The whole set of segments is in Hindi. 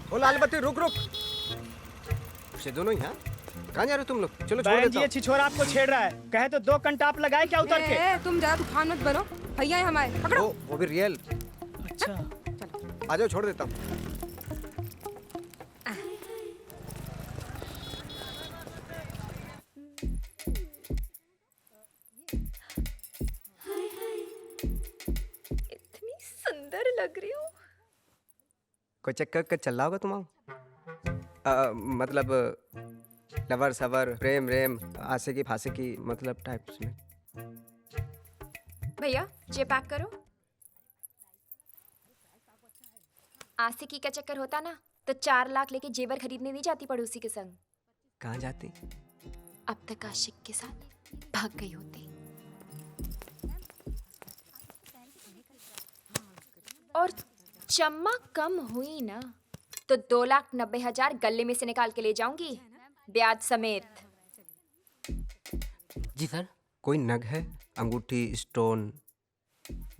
ओ लाल बत्ती रुक रुक। ये दोनों ही हाँ? कहाँ जा रहे हो तुम लोग? चलो छोड़ देता हूँ। छिछोरा आपको छेड़ रहा है। कहे तो 2 कंटाप लगाए क्या उतर के? तुम ज्यादा तूफान मत बनो, भैया है हमारे, पकड़ो। वो भी रियल। अच्छा आ जाओ, छोड़ देता हूँ। इतनी सुंदर लग रही हो। कोई चक्कर का चल रहा होगा तुम्हारा? मतलब लवर सवर प्रेम रेम आसे की फांसे की मतलब टाइप्स में। भैया ये पैक करो। आशिकी का चक्कर होता ना तो 4 लाख लेके जेवर खरीदने नहीं जाती पड़ोसी के संग। कहाँ जाती? अब तक आशिक के साथ भाग गई होती। और चमक कम हुई ना तो 2,90,000 गले में से निकाल के ले जाऊंगी, ब्याज समेत। जी सर। कोई नग है, अंगूठी स्टोन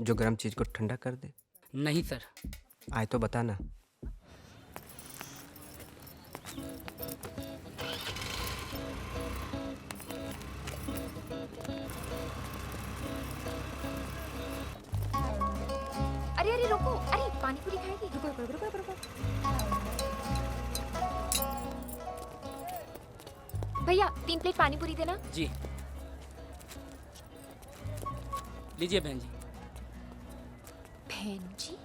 जो गर्म चीज को ठंडा कर दे? नहीं सर। आए तो बताना। अरे अरे रुको, अरे पानी पूरी खाएगी? रुको रुको रुको रुको। भैया 3 प्लेट पानी पूरी देना। जी लीजिए बहन जी। बहन जी?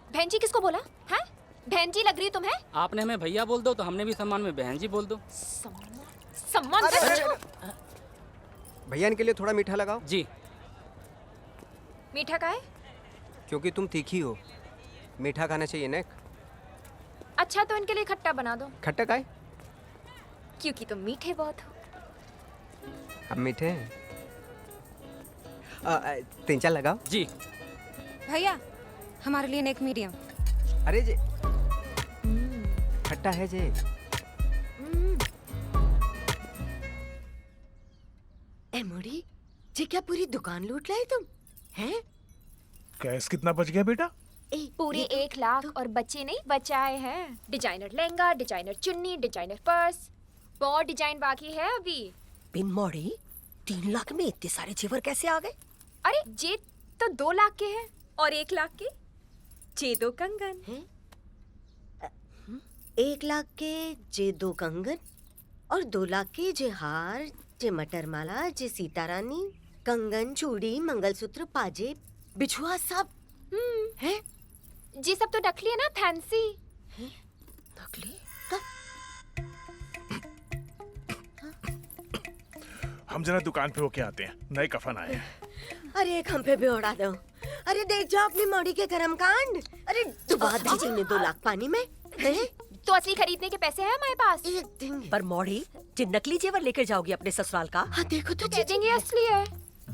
बहन जी किसको बोला है? बहन जी लग रही तुम है? आपने हमें भैया बोल दो तो हमने भी सम्मान में बहन जी बोल दो। सम्मान भैया इनके लिए थोड़ा मीठा लगाओ। जी। मीठा का है? क्योंकि तुम तीखी हो, मीठा खाना चाहिए ना। अच्छा तो इनके लिए खट्टा बना दो। खट्टा का है? क्योंकि तुम मीठे बहुत हो। अब मीठे हैं। 3-4 लगाओ। जी। भैया हमारे लिए एक मीडियम। अरे जे खट्टा है जे। ए मोड़ी, जे क्या पूरी दुकान लूट लाए तुम? हैं? कैश कितना बच गया बेटा? पूरे 1 लाख और बच्चे नहीं बचाए हैं। डिजाइनर लहंगा, डिजाइनर चुन्नी, डिजाइनर पर्स, बहुत डिजाइन बाकी है अभी। बिन मोड़ी 3 लाख में इतने सारे जेवर कैसे आ गए? अरे जे तो 2 लाख के हैं और 1 लाख के जे 2 कंगन हैं? 1 लाख के जे 2 कंगन और 2 लाख के जे हार, जे मटर माला, जे सीता रानी, कंगन, चूड़ी, मंगलसूत्र, पाजे, बिछुआ सब हैं? जी सब तो नकली है ना, फैंसी। नकली? हम जरा दुकान पे होके आते हैं, नए कफन आए हैं। अरे एक हम पे भी उड़ा दो। अरे देख जाओ अपनी मोड़ी के कर्म कांड। अरे डुबा दीजिए ने 2 लाख पानी में। हैं? तो असली खरीदने के पैसे हैं हमारे पास। एक दिन पर मौड़ी जे नकली जेवर लेकर जाओगी अपने ससुराल का? हाँ देखो तो चीजें असली है,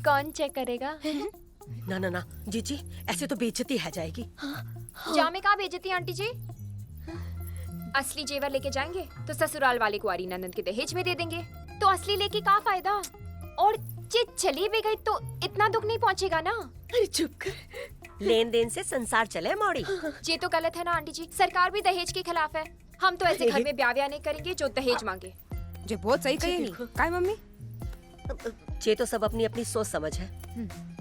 कौन चेक करेगा? ना ना ना जीजी, ऐसे तो बेइज्जती है जाएगी। जामे कहाँ बेइज्जती आंटी जी? असली जेवर लेके जाएंगे तो ससुराल वाले कुंवारी ननद के दहेज में दे देंगे, तो असली लेके क्या फायदा? और जे चली भी गई तो इतना दुख नहीं पहुंचेगा ना। अरे चुप कर। लेन देन से संसार चले मौड़ी। ये तो गलत है ना आंटी जी, सरकार भी दहेज के खिलाफ है। हम तो ऐसे घर में ब्याह नहीं करेंगे जो दहेज मांगे। जे बहुत सही कही नहीं काय मम्मी? ये तो सब अपनी अपनी सोच समझ है।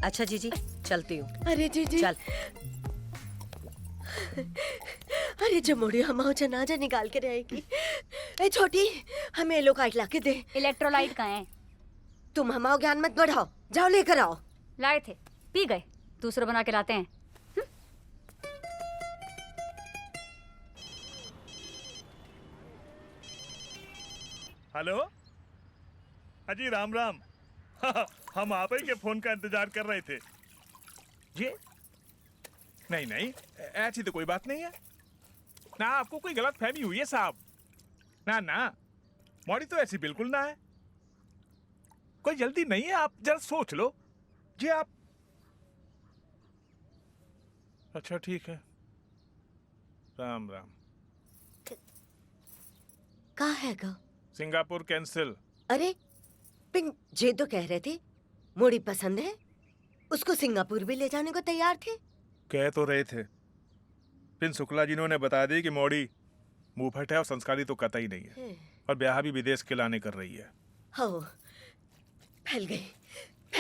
अच्छा जीजी चलती हूँ। अरे जीजी चल। अरे जमोड़ी हम जनाजा निकाल के रहेगी। ए छोटी हमें एलोकाइट ला के दे। इलेक्ट्रोलाइट कहाँ है? तुम हमारा ज्ञान मत बढ़ाओ, जाओ लेकर आओ। लाए थे, पी गए, दूसरा बना के लाते हैं। हेलो अजी राम राम। हम आप ही के फोन का इंतजार कर रहे थे। ये नहीं नहीं ऐसी तो कोई बात नहीं है ना, आपको कोई गलत फहमी हुई है साहब। ना ना मौड़ी तो ऐसी बिल्कुल ना है, कोई जल्दी नहीं है, आप जरा सोच लो। जी आप अच्छा ठीक है, राम राम। कहाँ है गो? Singapore cancel. अरे पिन जे तो कह रहे थे मोड़ी पसंद है, उसको सिंगापुर भी ले जाने को तैयार थे। कह तो रहे थे, फिर शुक्ला जी ने बता दी कि मोड़ी मुंहफट है और संस्कारी तो कतई नहीं है, और ब्याह भी विदेश के लाने कर रही है। हो फैल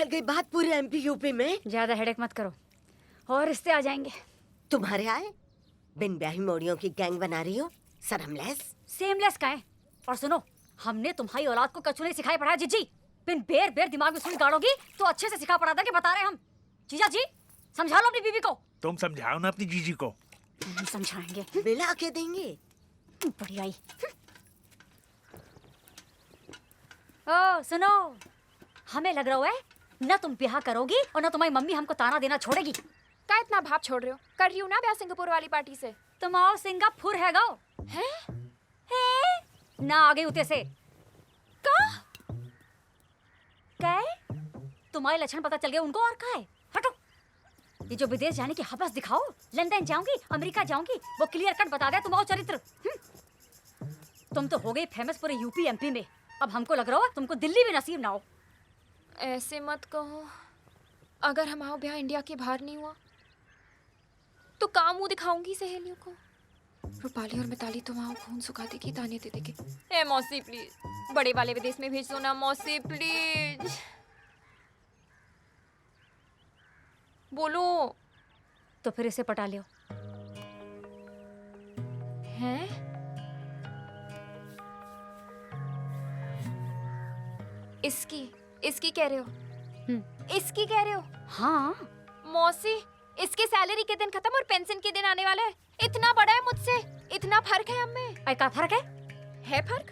गई बात पूरे एमपी यूपी में। ज्यादा हेडेक मत करो और रिश्ते आ जाएंगे। तुम्हारे आए बिन ब्याही मोड़ियों की गैंग बना रही हो, शर्मलेस। सेमलेस का है। और सुनो, हमने तुम्हारी औलाद को कछु नहीं सिखाई पढ़ाया जीजी। बिन बेर बेर दिमाग में सुई गाड़ोगी तो अच्छे से सिखा पढ़ा था कि बता रहे हम। जीजा जी समझा लो अपनी बीवी को। तुम समझाओ ना अपनी जीजी को। हम समझाएंगे। मिला के देंगे। बढ़िया ही। ओ सुनो, हमें लग रहा है न तुम ब्याह करोगी और न तुम्हारी मम्मी हमको ताना देना छोड़ेगी। का इतना भाव छोड़ रहे हो? कर रही हूँ ना ब्याह सिंगापुर वाली पार्टी से। तुम आओ सिंगापुर है गाओ हैं? है ना आगे उते से का? काय तुम्हारे लक्षण पता चल गए उनको और का है। हटो। ये जो विदेश जाने की हवस दिखाओ, लंदन जाऊंगी अमेरिका जाऊंगी, वो क्लियर कट बता दे तुम्हारा चरित्र। तुम तो हो गई फेमस पूरे यूपी एमपी में। अब हमको लग रहा हो तुमको दिल्ली भी नसीब ना हो। ऐसे मत कहो। अगर हमारा ब्याह इंडिया के बाहर नहीं हुआ तो काम मुंह दिखाऊंगी सहेलियों को। रूपाली और मिताली तो वहाँ खून सुखा देगी ताने दे देगी। ए मौसी प्लीज, बड़े वाले विदेश में भेज दो ना मौसी प्लीज। बोलो। तो फिर इसे पटा लियो। हैं? इसकी कह रहे हो? इसकी कह रहे हो? हाँ मौसी, इसकी सैलरी के दिन खत्म और पेंशन के दिन आने वाला है। इतना बड़ा है मुझसे, इतना फर्क है हम में। का फर्क है? है फर्क,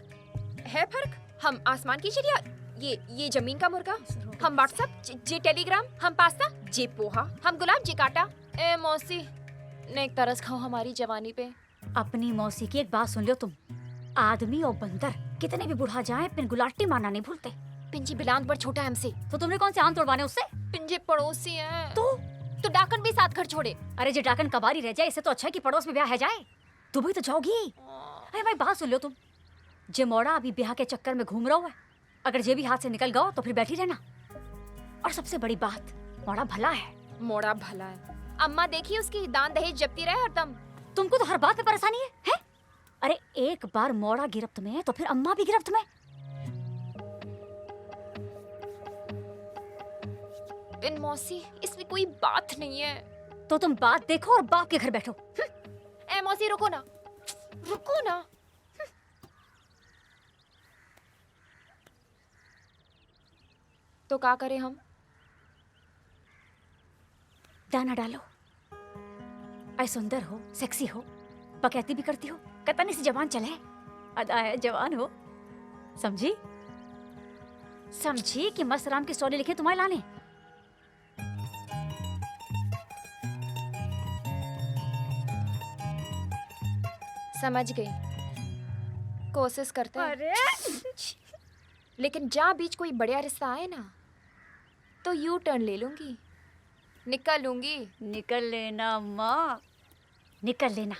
है फर्क। हम आसमान की चिड़िया, ये जमीन का मुर्गा। हम व्हाट्सएप, जे टेलीग्राम। हम पास्ता, जे पोहा। हम गुलाब, जे काटा। ए मौसी, ने एक तरस खाओ हमारी जवानी पे। अपनी मौसी की एक बात सुन लो तुम। आदमी और बंदर कितने भी बुढ़ा जाए पिन गुलाटी मारना नहीं भूलते। पिंजी बिलांत पर छोटा हमसे। तो तुमने कौन से आम तोड़वाने उससे? पिंजे पड़ोसी हैं। तो डाकन भी साथ घर छोड़े। अरे जे डाकन कबारी रह जाए, इससे तो अच्छा है कि पड़ोस में ब्याह है जाए। दुबई तो जाओगी। अरे भाई बात सुन लो तुम। जे मोड़ा अभी ब्याह के चक्कर में घूम रहा है, अगर जे भी हाथ से निकल गया तो फिर बैठी रहना। और सबसे बड़ी बात, मोड़ा भला है। मोड़ा भला है। अम्मा देखी उसकी दान दहेज जपती रहे हरदम। तुमको तो हर बात में परेशानी है? अरे एक बार मोड़ा गिरफ्त में तो फिर अम्मा भी गिरफ्त में। इन मौसी, इसमें कोई बात नहीं है। तो तुम बात देखो और बाप के घर बैठो। ए मौसी रुको ना, रुको ना। तो क्या करें हम? दाना डालो। आई सुंदर हो, सेक्सी हो, बकैती भी करती हो, कतनी सी जवान चले, अदा है जवान हो। समझी? समझी कि मस्त राम की स्टोरी लिखे तुम्हारे लाने। समझ गई, कोशिश करते हैं। अरे लेकिन जहाँ बीच कोई बढ़िया रिश्ता आए ना तो यू टर्न ले लूंगी, निकल लूंगी। निकल लेना माँ, निकल लेना।